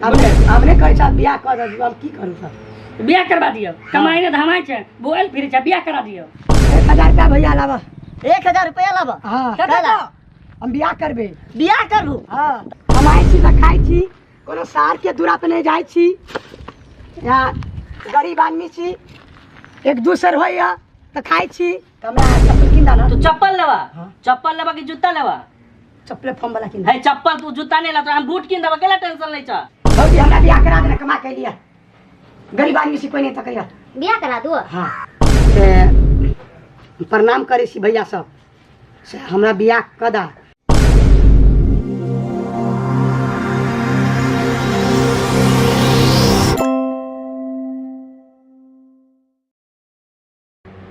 हमने कहे साथ बियाह कर दियो हम की करू सर बियाह करवा दियो कमाई ने धमाई छे बोल फिर छे बियाह करा दियो 1000 रुपया भैया लावा 1000 रुपया लावा हां काला हम बियाह करबे बियाह करबू हां कमाई छी त खाई छी कोनो सार के दूरा पे नहीं जाई छी या गरीब आदमी छी एक दूसर होइया त खाई छी हमरा चप्पल किन दाना तू चप्पल लेवा कि जूता लेवा चप्पल फॉर्म वाला किन है चप्पल तू जूता नहीं ला तो हम बूट किन देबा केला टेंशन नहीं छ भौजी हमरा बियाह करा देना कमा के लिया गरीब आदमी से कोई नहीं तकैया बियाह करा दू हां से प्रणाम करे छी भैया सब से हमरा बियाह कदा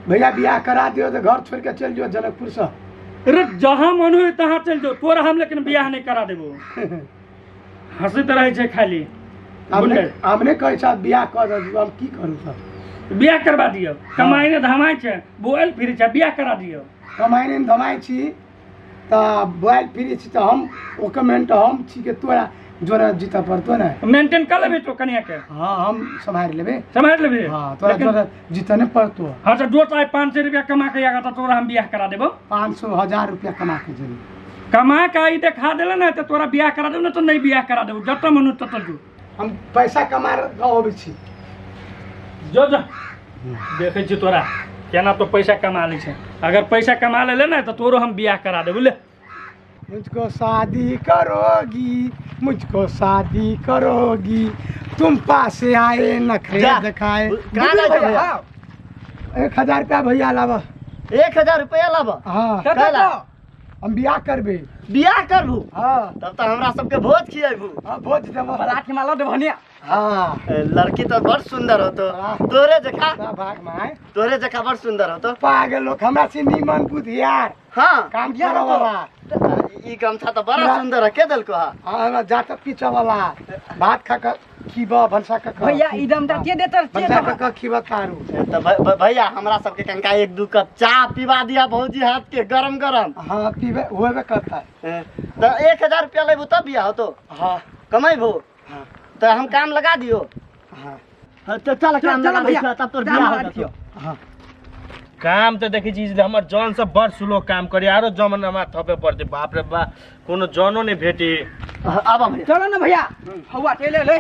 भैया बियाह करा दियो तो घर छोड़ के चल जाओ जनकपुर से अरे जहाँ मन हो तहाँ चल जाओ तोरा हम लेकिन बियाह नहीं करा देबो हंसते रहे छे खाली हमने कहे साथ बियाह कर दियो हम की करू सर बियाह करवा दियो कमाई ने धमाई छे बोल फिर छे बियाह करा दियो कमाई ने धमाई छी त बोल फिर छी त हम ओ कमेंट हम छी के तोरा जोरा जीता पड़तो ना मेंटेन कर लेबे तो कनिया के हां हम संभाल लेबे हां तोरा जोरा जीता नहीं पड़तो हां तो दो चाहे 500 रुपया कमा के आगा तो तोरा हम बियाह करा देबो 500,000 रुपया कमा के जरूर कमा के आई देखा देला ना तो तोरा बियाह करा देबो ना तो नहीं बियाह करा देबो जत मनु तत जो हम पैसा कमा होबे छी जो देखे छी तोरा केना तो पैसा कमा ले छे अगर पैसा कमा ले ना तो तोरो हम बियाह करा देबो ले मुझको शादी करोगी मुझको शादी करोगी तुम पास आए नखरे दिखाए 1000 रुपया भैया लावा 1000 रुपया लावा हाँ काला हम बियाह करबे बियाह करबू हाँ तब तो हमरा सबके भोज खियाबू हाँ भोज देबो बरात के माला देबनिया हाँ लड़की तो बड़ सुंदर हो तो तोरे जखा भाग माय तोरे जखा बड़ सुंदर हो तो पागल लोग हमरा से नीमन बुधियार हां काम करे वाला ई गमछा तो बड़ा सुंदर है के दल को हां जात पीछे वाला भात खा के खीबा भंसा के भैया इदम ता के देतर भंसा के खीबा तारू तो भैया हमरा सबके कनका 1-2 कप चाय पिवा दिया भौजी हाथ के गरम गरम हां पीबे होबे करता है तो 1000 रुपया लेबू तब बियाह हो तो हां कमाइबो हां तो हम काम लगा दियो हां तो चल काम लगा दियो तब तो बियाह हो तो हां काम तो देखी चीज हमर जन से बड़ स्लो काम करे आरो जमाना थपे पड़ते बाप रे बा कोनो जनो नहीं भेटी आबा भैया चलो ना भैया हवा टेले ले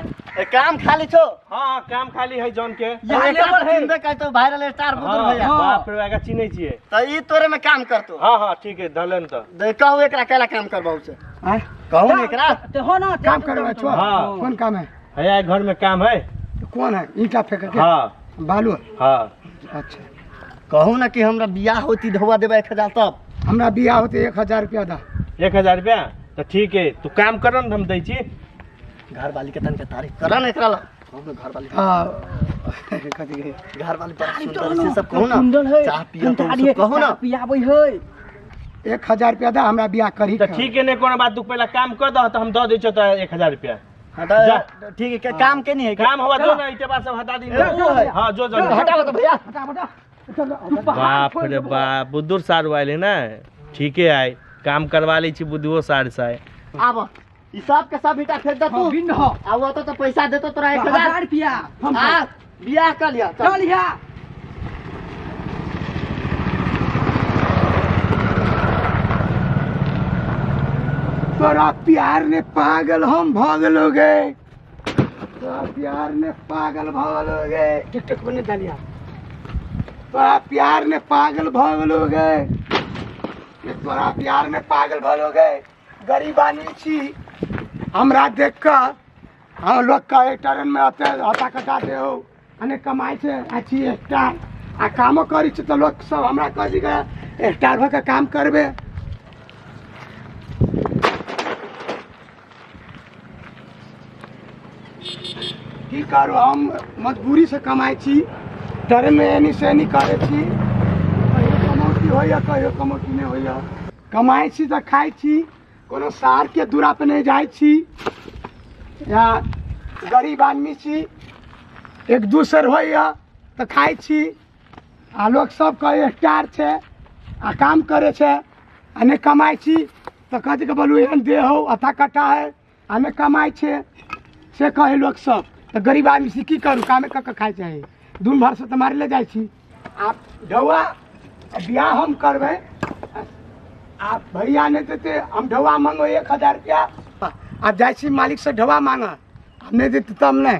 काम खाली छो हां काम खाली है जन के यहाँ लेबर है चिन्हबे कर तो वायरल स्टार बुजुर्ग भैया बाप रे आगा चिन्है छिए तो ई तोरे में काम करतो हां ठीक है धलन तो देखौ एकरा केला काम करबाऊ से हैं कहू न एकरा तो हो ना काम करवा छो हाँ। कौन काम है है घर में काम है कौन है ईंटा फेंक के हां बालू हां अच्छा कहू ना कि हमरा बियाह होती धोवा देबे 1000 तब हमरा बियाह होते 1000 रुपया दा 1000 रुपया तो ठीक है तू काम कर न हम दै छी घर वाली के तन के तारीफ करा ना एकरा ला हम घर वाली हां कथि के घर वाली बड़ा सुंदर से सब कहू ना चाह पिया तो सब कहू ना पियाबै है 1000 रुपया दा हमरा बियाह करी तो ठीक है ने कोनो बात तू पहला काम कर दो तो हम दे दै छ तो 1000 रुपया ठीक है काम के नहीं है काम हुआ जो ना इते बात सब हटा दी हां जो हटाओ तो भैया बाप रे बाप बुद्धूर सार वाले ना ठीक है आए काम करवा ली छी बुद्धुओ सार से आब ई सब के सब इटा फेंक दे तू बिन हो आव तो पैसा देतो तोरा 1000 रुपया हम हां बियाह कर लिया चल या तोरा प्यार ने पागल हम भागल हो गए तोरा प्यार ने पागल भागल हो गए टिकटॉक बने डालिया तोरा प्यार ने पागल भागल हो गए तोरा प्यार ने पागल भागल हो गए गरीब आदमी छी हमरा देख कर हम लोग का ट्रेन में आते हटा कटा दे हो अने कमाई से अच्छी स्टार आ कामो करी छ तो लोग सब हमरा कह दी गए स्टार भके काम करबे की करू हम मजबूरी से कमाई छी ट्रेन में एनी से नहीं करे छी कहियो कमौती होइया कहियो कमौती नहीं होइया कमाई छी तो खाई छी कोनो सार के दूरा पे नहीं जाई छी या गरीब आदमी छी एक दूसर होइया तो खाई छी आ लोग सब कहे स्टार छे आ काम करे छे आ कमाई छी तो कथी के बोलू एहन दे हो अथा कटा है आ कमाई छे से कहे लोग सब तो गरीब आदमी से की करू कामे कक खाए चाहे दिन भर से तुम्हारे ले जाए छी आप ढौआ ब्याह हम करबे आप भैया ने देते हम ढौआ मांगो 1000 रुपया आप जाए छी मालिक से ढौआ मांगा हमने देते तब नहीं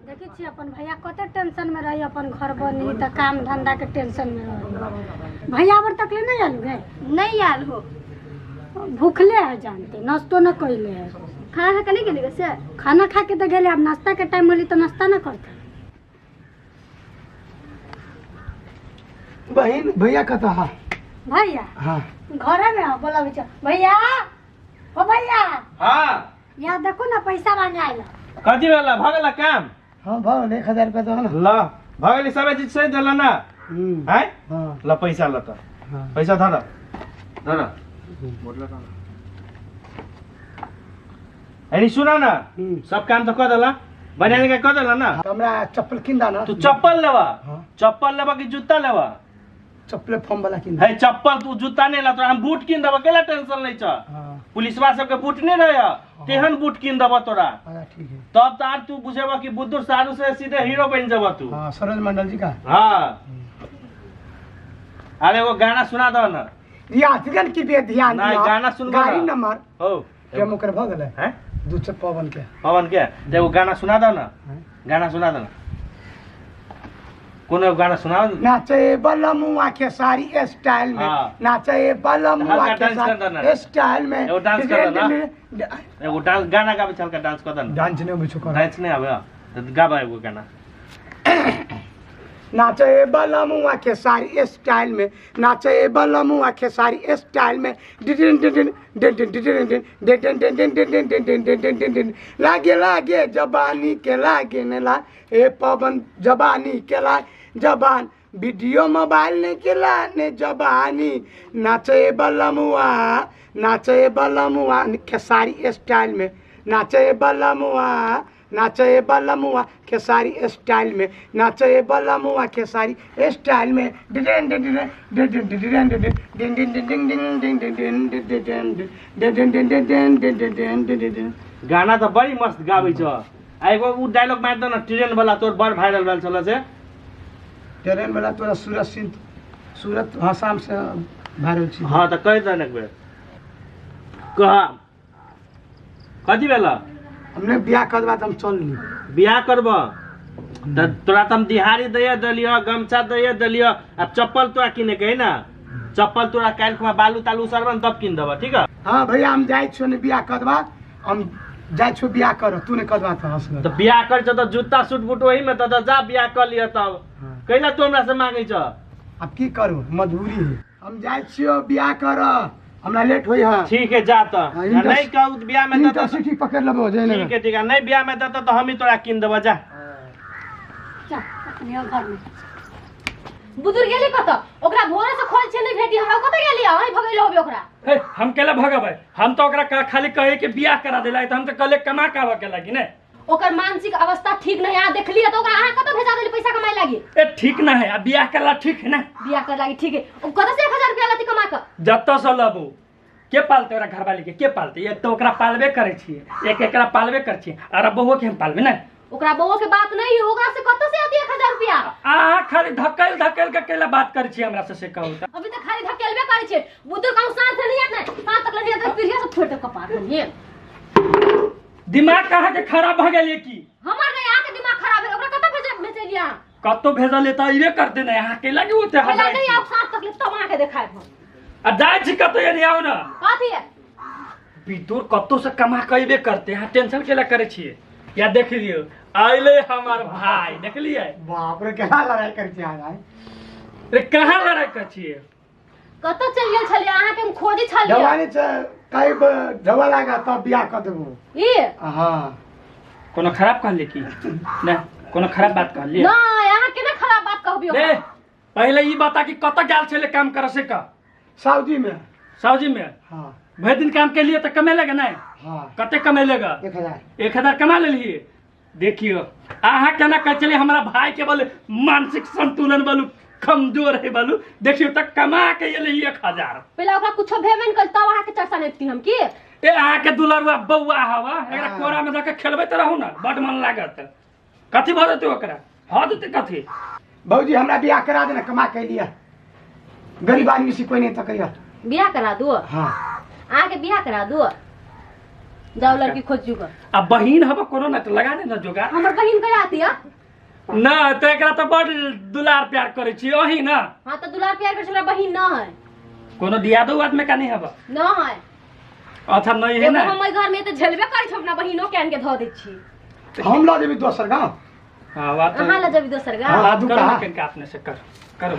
देखै छी अपन भैया कते टेंशन में रही अपन घर बनी त काम धंधा के टेंशन में रही भैया बर तक ले नहीं आलू है नहीं आल हो भूखले है जानते नाश्तो न कइले है खाना खा के नहीं गेली से खाना खा के तो गेले अब नाश्ता के टाइम होली तो नाश्ता न करते बहन भैया कहता है भैया हाँ घर में हो बोला बिचा भैया ओ भैया हाँ या देखो ना पैसा मांगे आइल कथी वाला भगला काम हाँ भाव 1000 रुपया दो ना ल भगली सब चीज सही दिला ना है हाँ ल पैसा ल त हाँ पैसा धर धर अरे सुना ना सब काम तो कर देला बनाने का कर देला ना हमरा चप्पल किंदा ना तू चप्पल लेवा हाँ। चप्पल लेवा कि जूता लेवा चप्पल फॉर्म वाला किंदा है चप्पल तू जूता नहीं ला तो हम बूट किन देबा केला टेंशन नहीं छ हाँ पुलिसवा सबके बूट नहीं रहे तेहन बूट किन देबा तोरा हाँ ठीक है तब तार तू बुझेबा कि बुद्धू सारू से सीधे हीरो बन जाबा तू हाँ सरोज मंडल जी का हाँ अरे वो गाना सुना दो ना यात्रियन की पे ध्यान नहीं, दिया गाना सुनबा गाड़ी ना। नंबर हो टेमो कर भ गेले हैं दूसरे पवन के पवन के देखो गाना सुना दो ना हैं? गाना सुना दो ना कोनो गाना सुनाओ नाचे बलमुआ के सारी स्टाइल में हाँ। नाचे बलमुआ हल्का के डांस कर दो ना। सारी स्टाइल में एगो डांस कर दो ना। एगो डांस गाना गाबे चल के डांस कर दो ना डांस नहीं बिछो कर डांस नहीं आवे तो गाबा एगो गाना नाचे बलमुआ के सारी स्टाइल में नाचे बलमुआ के सारी स्टाइल में डिडिन डिडिन डिडिन डिडिन डिडिन डिडिन डिडिन डिडिन डिडिन डिडिन लागे लागे जबानी के लागे ने ला ए पवन जबानी के ला जबान वीडियो मोबाइल ने के ला ने जबानी नाचे बलमुआ के सारी स्टाइल में नाचे बलमुआ के सारी स्टाइल में नाचे बलमुआ के सारी स्टाइल में डिडिन डिडिन डिडिन डिडिन डिडिन डिडिन डिडिन डिडिन डिडिन डिडिन डिडिन डिडिन गाना तो बड़ी मस्त गाबै छ एगो उ डायलॉग मार दो ना ट्रेन वाला तोर बड़ वायरल भेल छल से ट्रेन वाला तोरा सूरत हसाम से वायरल छी हां त कह दन एक बेर कहा कथी भेला हमने बियाह कर बाद हम चल ली बियाह करब त तोरा त हम दिहाड़ी दैया दलियो गमछा दैया दलियो अब चप्पल तोरा किने के है ना चप्पल तोरा काल खुमा बालू तालू सरबन तब किन देबा ठीक है हाँ भैया हम जाए छो ने बियाह करवा हम जाए छो बियाह कर तू ने करवा था हंस तो बियाह कर छ त जूता सूट बूट वही में त जा बियाह कर लिया तब कैला तो हमरा से मांगे छ अब की करूं मजबूरी है हम जाए छियो बियाह कर हमरा लेट होई है ठीक है जा त हाँ, नहीं कहू बियाह में त इंटरसिटी पकड़ लेबो जाने ठीक है नहीं बियाह में त हम ही तोरा किन देबा जा जा अपने घर में बुजुर्ग गेली कत ओकरा भोरे से खोल छे नहीं भेटी हमरा कत गेली आइ भगैलो होबे ओकरा हे हम केला भगबै हम तो ओकरा खाली कहे कि बियाह करा देला त हम तो कले कमा के आवे के लागी ने ओकर मानसिक अवस्था ठीक नहीं आ देखली त ओकरा अहाँ कत भेजा देली पैसा कमाई लागी ए ठीक ना है अब बियाह करला ठीक है ना बियाह कर लागी ठीक है ओ कत से 1000 रुपया लती कमा के जत से लबू के पालते ओकरा घरवाली के पालते एक तो ओकरा पालबे करे छिए एक एकरा पालबे कर छिए और बहुओ के हम पालबे ना ओकरा बउवा के बात नहीं ओकरा से कत से आती 1000 रुपया आ खाली धक्कल के केला बात करे छिए हमरा से कहू त अभी त खाली धकेलबे करे छे बुजुर्ग कहू साथ नहीं आत नहीं साथ तक नहीं आत पीढ़िया से फोड़ दे कपार में ये दिमाग कहाँ के खराब भ गेल की हमर नहीं आके दिमाग खराब है ओकरा कत भेजे लिया कतो भेजा लेता इवे करते ना यहाँ के लगे होते पहले नहीं आप साथ तक तमा के देखाए हम आ जाय छी कतो ये नहीं आओ ना कथी है बितूर कतो से कमा कइबे करते यहाँ टेंशन केला करे छिए या देख लियो आइले हमर भाई देख लिए बाप रे केना लड़ाई कर छी आय रे कहाँ लड़ाई कर छिए कत चल गेल छलिए अहाँ के हम खोजी छलिए जवानी से कई ढवा लगा तब बियाह कर देबो ई हां कोनो खराब कह ले की ना कोनो खराब बात कह ले ना अहाँ के ना खराब बात कहबियो रे पहले ई बता कि कत गेल छले काम करे से का सऊदी में सऊदी में हां भर दिन काम के लिए तो कमेलेगा ना हां कते कमेलेगा 1000 कमा ले लिए देखियो आहा केना कह चले हमरा भाई के बोले मानसिक संतुलन बोलू कमजोर है बोलू देखियो तक कमा के ये 1000 पहले ओकरा कुछो भेबे न कल तब अहाँ के चर्चा लेती हम की ए अहाँ के दुलरुआ बौआ हवा एकरा कोरा में जाके खेलबे त रहू ना बड मन लागत कथी भ देते ओकरा ह देते कथी भौजी हमरा बियाह करा देना कमा के लिया गरीब आदमी से कोई नहीं तकैया बियाह करा दो हाँ आके बियाह करा दो जाओ लड़की खोज जुगा अब बहिन हवा कोनो ना त लगा दे ना जोगा हमर बहिन कया आती है ना त एकरा त बड दुलार प्यार करे छी ओही ना हां तो दुलार प्यार कर बहिन ना है कोनो दियादो आदमी का नहीं हवा ना है अच्छा नहीं है ना हमर घर में तो झलबे करे छ अपना बहिनो के आन के ध दे छी हम ला देबी दोसर गांव हां बात अहाँ ला जब दोसर गांव हाँ, दू करो कहा। ना कनका अपने से कर करो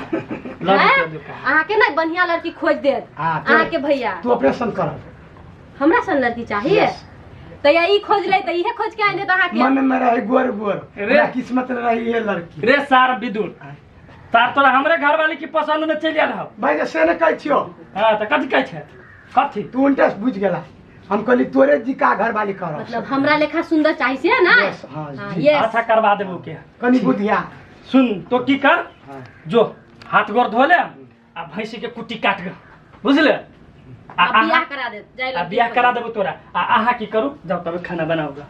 लड़ के अहाँ के ना बढ़िया लड़की खोज दे हाँ, अहाँ के भैया तू ऑपरेशन कर हमरा सन लड़की चाहिए तो या ई खोज ले तो इहे खोज के आने तो अहाँ के मन में रहे गोर गोर रे। मेरा किस्मत में रही ये लड़की रे सार विदुर तार तोरा हमरे घर वाली की पसंद में चल आल हो भाई से ने कह छियो हां त कथी कहै छै कथी तू उल्टा बुझ गेला हम कहली तोरे जी का घर वाली कर मतलब हमरा लेखा सुंदर चाहिए से ना Yes, हाँ, हाँ, जी। yes। अच्छा करवा देबो के कनी बुधिया सुन तो की कर हाँ। जो हाथ गोर धो ले आ भैंसी के कुट्टी काट ग बुझले आ अब बियाह आहा करा दे जाए आ बियाह करा देबो तोरा आ आहा की करू जाओ तब खाना बनाऊगा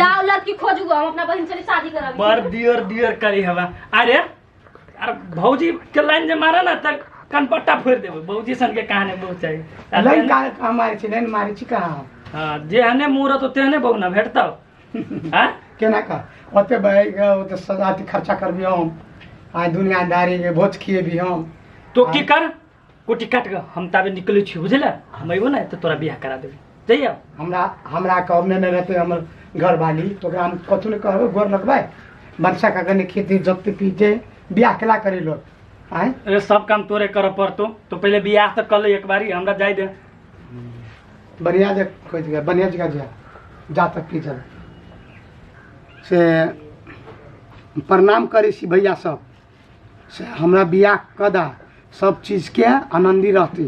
जाओ लड़की खोजूगा हम अपना बहन से शादी कराबी बर दियर दियर करी हवा अरे अरे भौजी के लाइन जे मारा ना त कनपट्टा फोड़ देबो भौजी सन के कहानी बहुत चाहिए लाइन का हमारे छी लाइन मारे छी कहां हां जेहने मुहूर्त तेहने बहु ना भेटता हां केना का ओते भाई ओते सजाती खर्चा करबी हम आ दुनियादारी के भोज खिए भी हम तो की कर कुटी काट ग हम ताबे निकले छी बुझले हम अइबो ना तो तोरा बियाह करा देबे जइया हमरा कब में रहते हमर घर वाली तो ओकरा हम कथु ने कहबो गोर लगबै बरसा का कने खेती जप्त पीते बियाह केला करे लोग आए अरे सब काम तोरे कर पड़तो तो पहले बियाह तो कर ले एक बारी हमरा जाय दे बढ़िया जे खोज गया बढ़िया जगह जा तक की चल से प्रणाम करे छी भैया सब से हमरा बियाह कदा सब चीज के आनंदी रहती